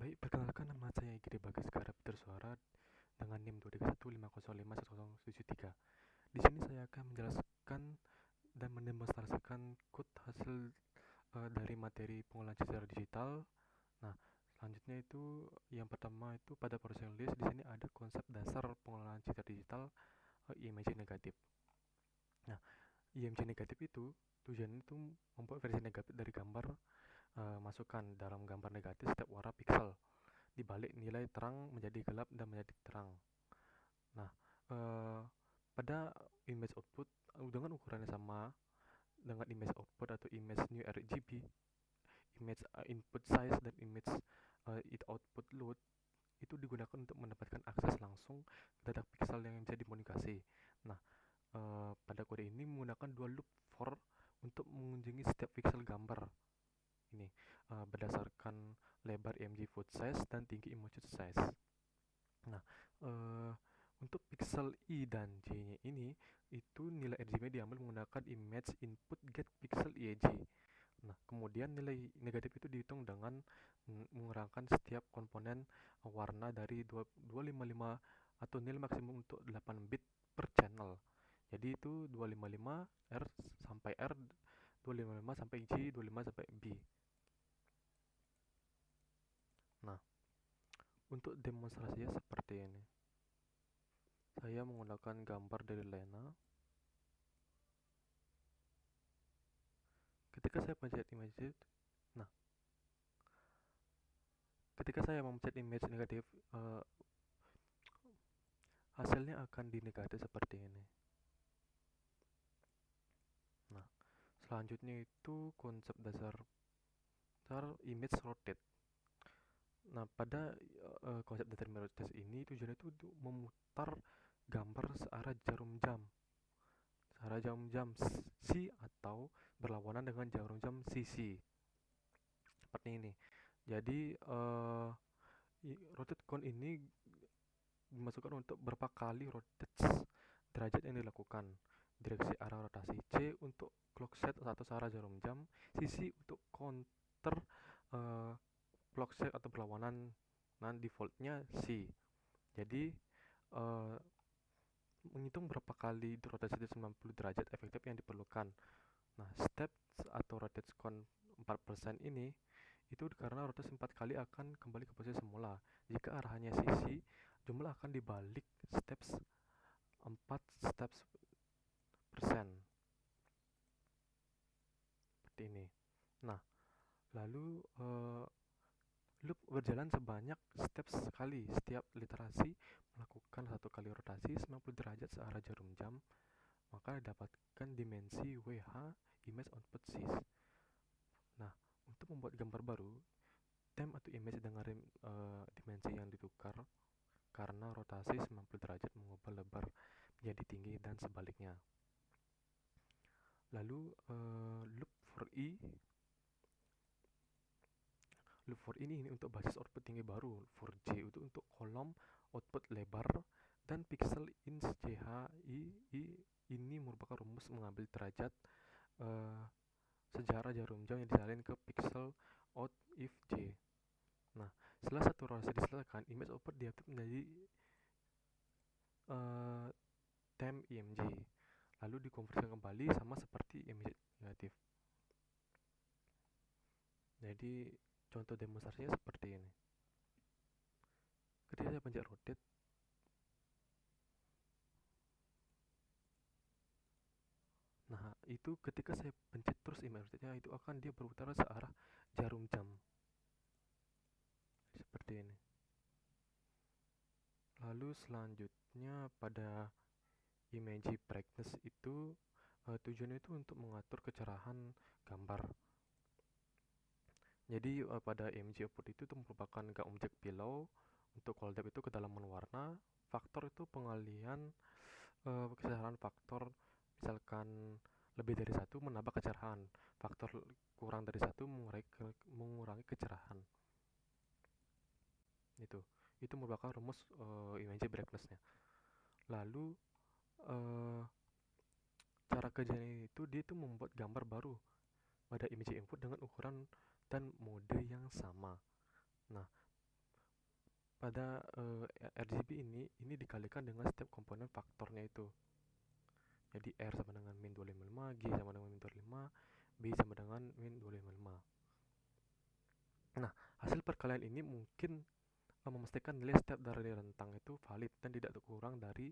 Baik, perkenalkan nama saya Gede Bagas Garap Bersuara dengan NIM 23150510073. Di sini saya akan menjelaskan dan mendemonstrasikan kode hasil dari materi pengolahan secara digital. Nah, selanjutnya itu yang pertama itu pada proses list di sini ada konsep dasar pengolahan secara digital IMG negatif. Nah, IMG negatif itu tujuannya itu membuat versi negatif dari gambar masukkan dalam gambar negatif setiap warna pixel dibalik nilai terang menjadi gelap dan menjadi terang. Nah, eh, pada image output dengan ukuran yang sama dengan image output atau image new RGB, image input size dan image it output load itu digunakan untuk mendapatkan akses langsung ke data pixel yang bisa dikomunikasi. Nah, pada kode ini menggunakan dua loop for untuk mengunjungi setiap pixel gambar ini berdasarkan lebar img foot size dan tinggi image size. Nah, eh, untuk pixel I dan J-nya ini, itu nilai RGB diambil menggunakan image input get pixel IEJ. Nah, kemudian nilai negatif itu dihitung dengan mengurangi setiap komponen warna dari 255 atau nilai maksimum untuk 8 bit per channel. Jadi itu 255 R sampai R, 255 sampai J, 25 sampai B. Nah, untuk demonstrasinya seperti ini. Saya menggunakan gambar dari Lena. Ketika saya pencet image, nah, ketika saya memencet image negatif, hasilnya akan di negatif seperti ini. Nah, selanjutnya itu konsep dasar image rotate. Nah, pada konsep dasar image rotate ini tujuannya itu untuk memutar gambar searah jarum jam C atau berlawanan dengan jarum jam CC. Seperti ini. Jadi rotate count ini dimasukkan untuk berapa kali rotate derajat yang dilakukan, direksi arah rotasi C untuk clock set atau searah jarum jam, sisi untuk counter clock set atau berlawanan, dan defaultnya C. Jadi menghitung berapa kali rotasi 90 derajat efektif yang diperlukan. Nah, steps atau rotate count 4% ini itu karena rotasi 4 kali akan kembali ke posisi semula. Jika arahnya sisi, jumlah akan dibalik steps 4 steps persen. Seperti ini. Nah, lalu loop berjalan sebanyak steps sekali. Setiap literasi melakukan satu kali rotasi 90 derajat searah jarum jam, maka dapatkan dimensi WH image output sis. Nah, untuk membuat gambar baru, temp atau image dengan dimensi yang ditukar karena rotasi 90 derajat mengubah lebar menjadi tinggi dan sebaliknya. Lalu loop for ini untuk basis output tinggi baru. For J itu untuk kolom output lebar dan pixel ins JHI ini merupakan rumus mengambil derajat sejarah jarum jam yang disalin ke pixel out if J. Nah, setelah satu rotasi diselesaikan, image output diupdate menjadi temp IMG, lalu dikonversikan kembali sama seperti image negatif. Jadi contoh demonstrasinya seperti ini. Ketika saya pencet rotate, nah itu ketika saya pencet terus image rotate-nya itu akan dia berputar searah jarum jam. Seperti ini. Lalu selanjutnya pada image brightness itu tujuannya itu untuk mengatur kecerahan gambar. Jadi pada image output itu merupakan objek below. Untuk color depth itu kedalaman warna, faktor itu pengalihan kecerahan faktor, misalkan lebih dari satu menambah kecerahan, faktor kurang dari satu mengurangi kecerahan. Itu merupakan rumus image brightness-nya. Lalu cara kerjanya itu dia itu membuat gambar baru pada image input dengan ukuran dan mode yang sama. Nah, pada RGB ini dikalikan dengan setiap komponen faktornya itu. Jadi R sama dengan min 255, G sama dengan min 255, B sama dengan min 255. Nah, hasil perkalian ini mungkin memastikan nilai setiap dari rentang itu valid dan tidak kurang dari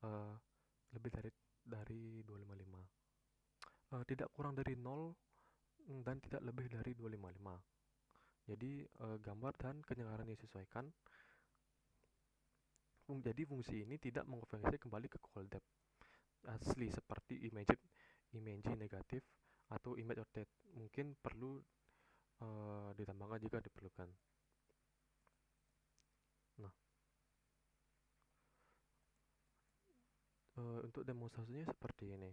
uh, lebih dari 255. Tidak kurang dari 0 dan tidak lebih dari 255. Jadi gambar dan kedengaran disesuaikan. Jadi fungsi ini tidak mengonversi kembali ke call depth asli seperti image negatif atau image rotate. Mungkin perlu ditambahkan jika diperlukan. Nah, untuk demonstrasinya seperti ini.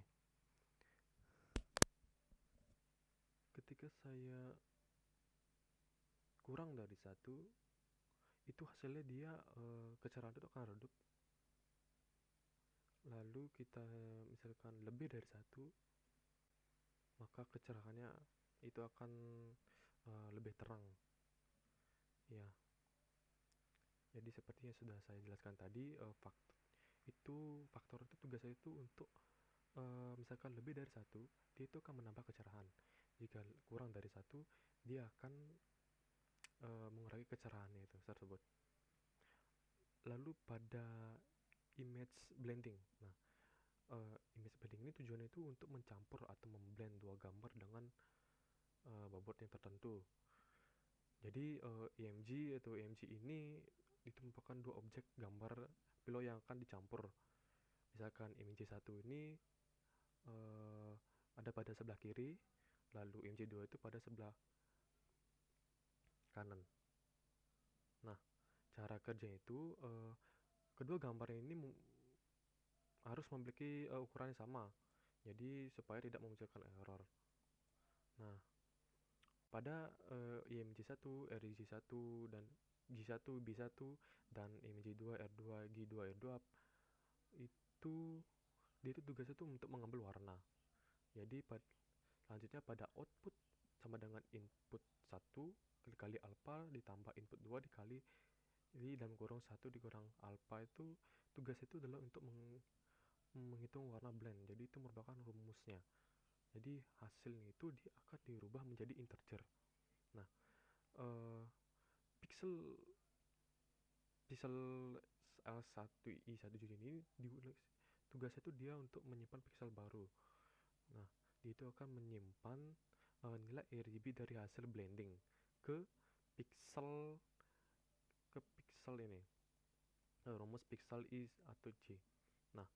Ketika saya kurang dari 1, itu hasilnya dia kecerahan itu akan redup. Lalu kita misalkan lebih dari 1, maka kecerahannya itu akan lebih terang. Ya. Jadi seperti yang sudah saya jelaskan tadi, faktor itu tugasnya itu untuk misalkan lebih dari 1, dia itu akan menambah kecerahan. Jika kurang dari 1, dia akan mengurangi kecerahannya itu tersebut. Lalu pada image blending. Nah, image blending ini tujuannya itu untuk mencampur atau memblend dua gambar dengan bobot yang tertentu. Jadi EMG atau EMG ini itu merupakan dua objek gambar pilot yang akan dicampur. Misalkan EMG 1 ini ada pada sebelah kiri, lalu EMG 2 itu pada sebelah kanan. Nah, cara kerjanya itu kedua gambar ini harus memiliki ukuran yang sama. Jadi supaya tidak memunculkan error. Nah, pada IMG1, RIG1 dan G1, B1 dan IMG2, R2, G2, R2 itu dia itu tugasnya itu untuk mengambil warna. Jadi selanjutnya pada output sama dengan input 1 dikali alpha ditambah input 2 dikali dalam kurung 1 dikurang alpha, itu tugas itu adalah untuk menghitung warna blend. Jadi itu merupakan rumusnya. Jadi hasilnya itu akan dirubah menjadi integer. Nah, pixel L1I17 ini tugasnya itu dia untuk menyimpan pixel baru. Nah, dia itu akan menyimpan nilai RGB dari hasil blending ke pixel ini. Rumus pixel I atau J. Nah,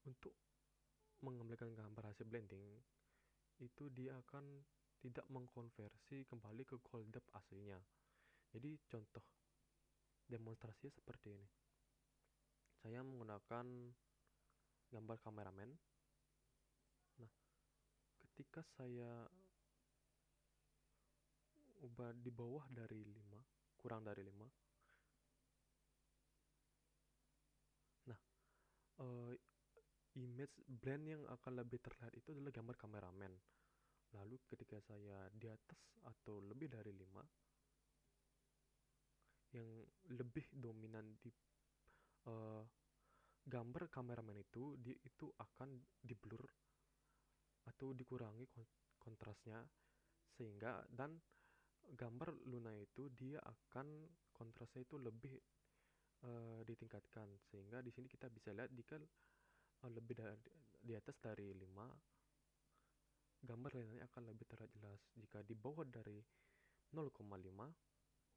untuk mengembalikan gambar hasil blending itu dia akan tidak mengkonversi kembali ke call depth aslinya. Jadi contoh demonstrasinya seperti ini. Saya menggunakan gambar kameramen. Nah, ketika saya ubah di bawah dari 5, kurang dari 5. Nah, image blend yang akan lebih terlihat itu adalah gambar kameramen. Lalu ketika saya di atas atau lebih dari 5, yang lebih dominan di gambar kameramen itu akan di blur atau dikurangi kontrasnya, sehingga dan gambar Luna itu dia akan kontrasnya itu lebih ditingkatkan, sehingga di sini kita bisa lihat jika lebih di atas dari 5, gambar lainnya akan lebih terlihat jelas. Jika di bawah dari 0,5,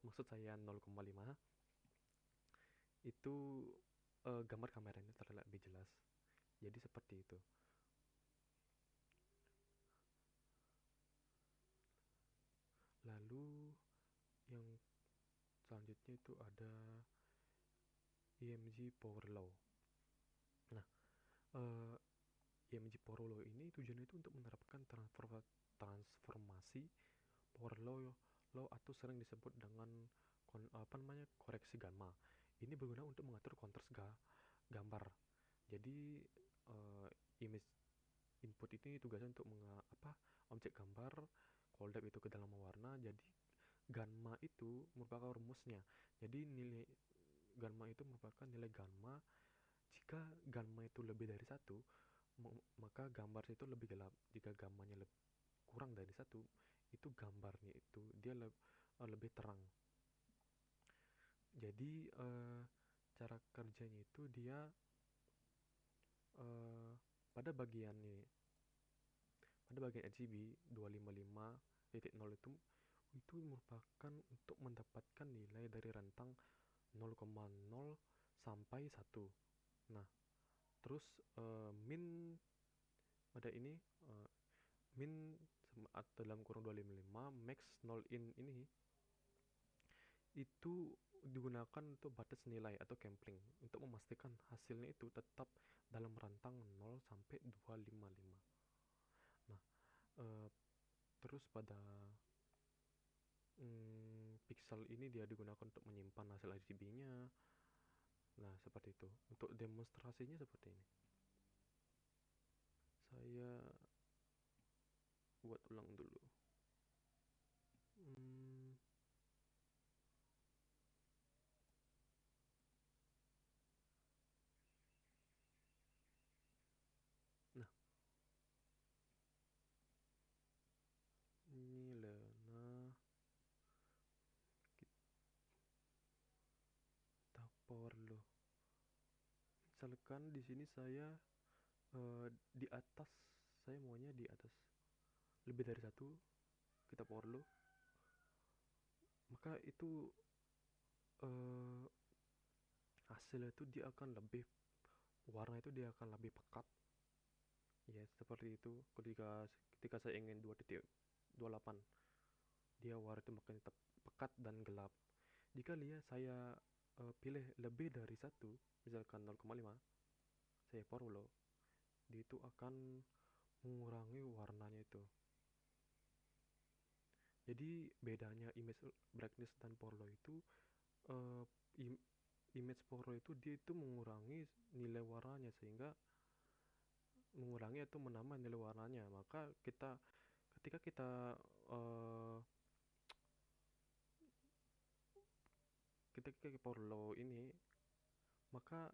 maksud saya 0,5, itu gambar kameranya terlihat lebih jelas. Jadi seperti itu. Lalu yang selanjutnya itu ada EMG power law. Nah, EMG power law ini tujuannya itu untuk menerapkan transformasi power law atau sering disebut dengan koreksi gamma. Ini berguna untuk mengatur kontras gambar. Jadi image input ini tugasnya untuk objek gambar call depth itu ke dalam warna. Jadi gamma itu merupakan rumusnya. Jadi nilai gamma itu merupakan nilai gamma. Jika gamma itu lebih dari satu, maka gambar itu lebih gelap. Jika gammanya kurang dari satu, itu gambarnya itu dia lebih terang. Jadi cara kerjanya itu dia eh, pada bagian ini, pada bagian RGB 255.0 itu merupakan untuk mendapatkan nilai dari rentang 0,0 sampai 1. Nah, terus min pada ini, min atau dalam kurung 255 max 0 in ini itu digunakan untuk batas nilai atau sampling untuk memastikan hasilnya itu tetap dalam rentang 0 sampai 255. Nah, eh, terus pada pixel ini dia digunakan untuk menyimpan hasil RGB-nya. Nah, seperti itu. Untuk demonstrasinya seperti ini. Saya buat ulang dulu. Nah, ini Lena kita power low. Misalkan di sini saya di atas, saya maunya di atas lebih dari satu, kita power low, maka itu hasilnya itu dia akan lebih, warna itu dia akan lebih pekat ya, seperti itu. Ketika saya ingin 2.28, dia warna itu makin pekat dan gelap. Jika saya pilih lebih dari satu, misalkan 0,5, saya power low, dia itu akan mengurangi warnanya itu. Jadi bedanya image brightness dan power low itu, uh, image power low itu dia itu mengurangi nilai warnanya, sehingga mengurangi atau menambah nilai warnanya. Maka ketika kita uh, ketika power low ini, maka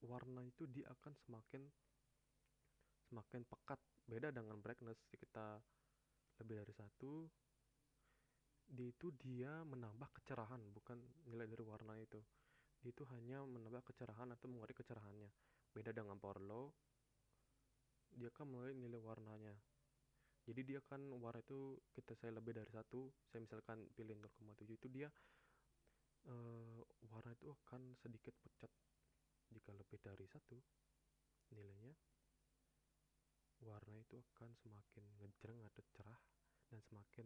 warna itu dia akan semakin pekat. Beda dengan brightness, kita lebih dari satu, dia menambah kecerahan, bukan nilai dari warna itu. Dia itu hanya menambah kecerahan atau mengurangi kecerahannya. Beda dengan power low, dia akan mengurangi nilai warnanya. Jadi dia kan warna itu, saya lebih dari satu, saya misalkan pilih 0,7, itu dia warna itu akan sedikit pucat. Jika lebih dari satu nilainya, warna itu akan semakin ngejreng atau cerah, dan semakin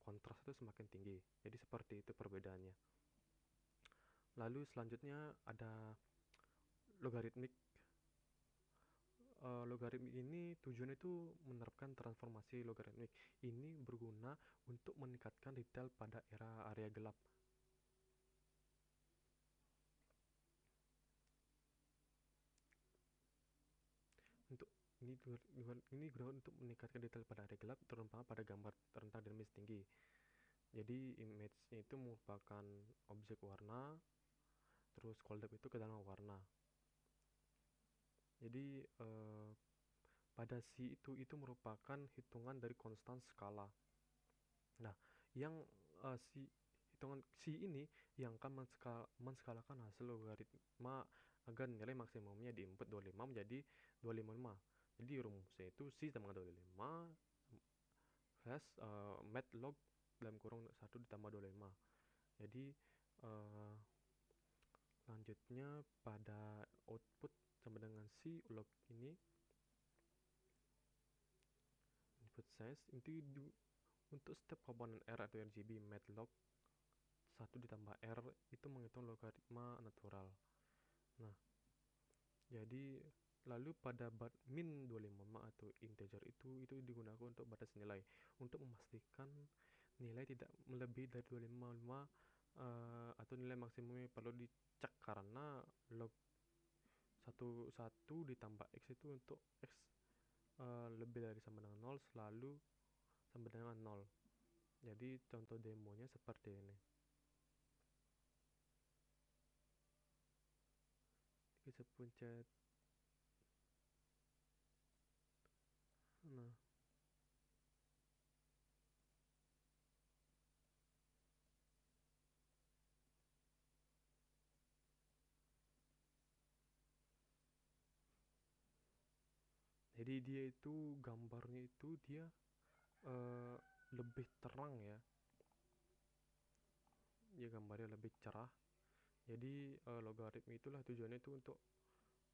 kontras itu semakin tinggi. Jadi seperti itu perbedaannya. Lalu selanjutnya ada logaritmik. Logaritmik ini tujuannya itu menerapkan transformasi logaritmik. Ini berguna untuk meningkatkan detail pada area gelap. Untuk ini guna untuk meningkatkan detail pada area gelap, terutama pada gambar rentang dinamis tinggi. Jadi image-nya itu merupakan objek warna, terus cold depth itu kedalaman warna. Jadi pada C itu merupakan hitungan dari konstan skala. Nah, yang hitungan C ini yang akan menskalakan hasil logaritma agar nilai maksimumnya di input 25 menjadi 255. Jadi rumusnya itu C sama dengan 25 hash mat log dalam kurung 1 ditambah 25. Jadi lanjutnya pada output sama dengan C log ini, input size itu untuk setiap komponen R atau RGB matlog 1 ditambah R itu menghitung logaritma natural. Nah, jadi lalu pada min 255 atau integer itu digunakan untuk batas nilai, untuk memastikan nilai tidak melebihi dari 255 atau nilai maksimumnya perlu dicek, karena log 1 ditambah X itu untuk X lebih dari sama dengan 0 selalu sama dengan 0. Jadi contoh demonya seperti ini. bisa pencet. Nah, jadi dia itu gambarnya itu dia eh, lebih terang ya. Dia gambarnya lebih cerah. Jadi logaritma itulah tujuannya itu untuk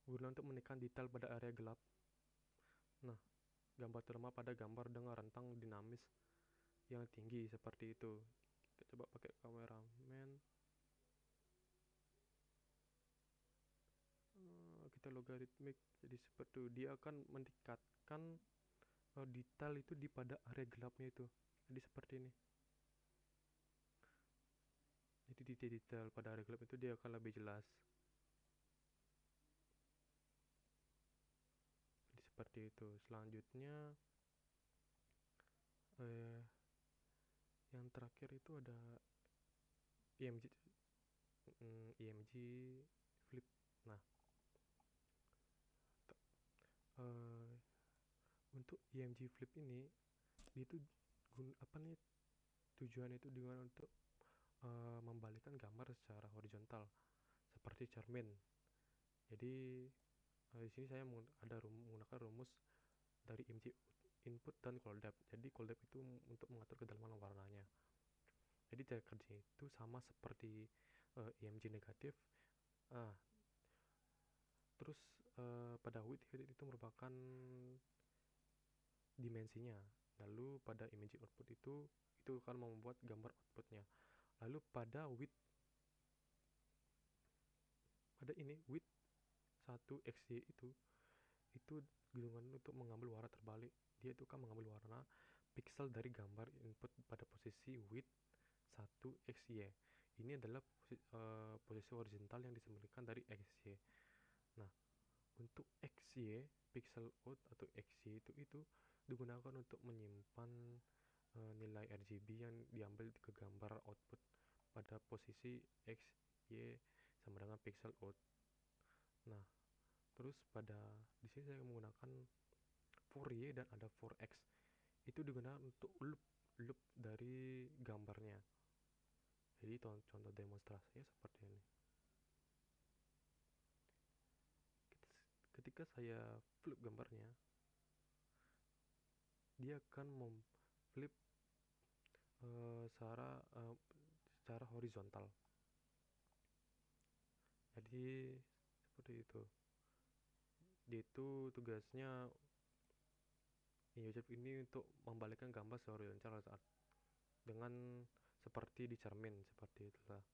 guna untuk menekan detail pada area gelap. Nah, gambar terlemah pada gambar dengan rentang dinamis yang tinggi seperti itu. Kita coba pakai kameramen. Kita logaritmik jadi seperti itu. Dia akan meningkatkan detail itu di pada area gelapnya itu. Jadi seperti ini. Jadi detail-detail pada area gelap itu dia akan lebih jelas. Jadi seperti itu. Selanjutnya eh, yang terakhir itu ada IMG, IMG flip. Nah, eh, untuk IMG flip ini itu apa nih tujuannya itu dengan untuk membalikkan gambar secara horizontal seperti cermin. Jadi di sini saya menggunakan rumus dari IMG input dan call depth. Jadi call depth itu untuk mengatur kedalaman warnanya. Jadi cara kerja itu sama seperti IMG negatif. Ah, terus pada width itu merupakan dimensinya. Lalu pada image output itu akan membuat gambar outputnya. Lalu pada width 1xy itu gulungan untuk mengambil warna terbalik. Dia itu akan mengambil warna pixel dari gambar input pada posisi width 1xy. Ini adalah posisi horizontal yang disembunyikan dari xy. Nah, untuk xy pixel out atau xy itu digunakan untuk menyimpan nilai RGB yang diambil ke gambar output pada posisi x, y sama dengan pixel out. Nah, terus pada di sini saya menggunakan 4y dan ada 4x. Itu digunakan untuk loop dari gambarnya. Jadi contoh demonstrasinya seperti ini. Ketika saya flip gambarnya, dia akan memflip secara horizontal. Jadi seperti itu. Dia itu tugasnya YouTube ini untuk membalikkan gambar secara horizontal saat dengan seperti di cermin seperti itulah.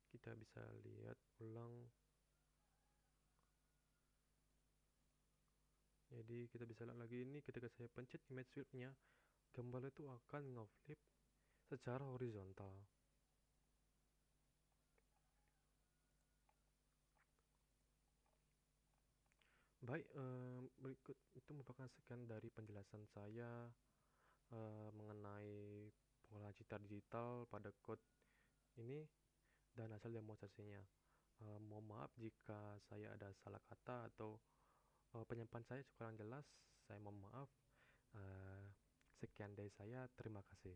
Kita bisa lihat ulang. Jadi kita bisa lihat lagi ini ketika saya pencet image sweepnya, gambar itu akan ngeflip secara horizontal. Baik, berikut itu merupakan sekian dari penjelasan saya mengenai pengolahan citra digital pada code ini dan hasil demonstrasinya. Mohon maaf jika saya ada salah kata atau penyampaian saya kurang jelas. Saya mohon maaf. Uh, Sekian dari saya, terima kasih.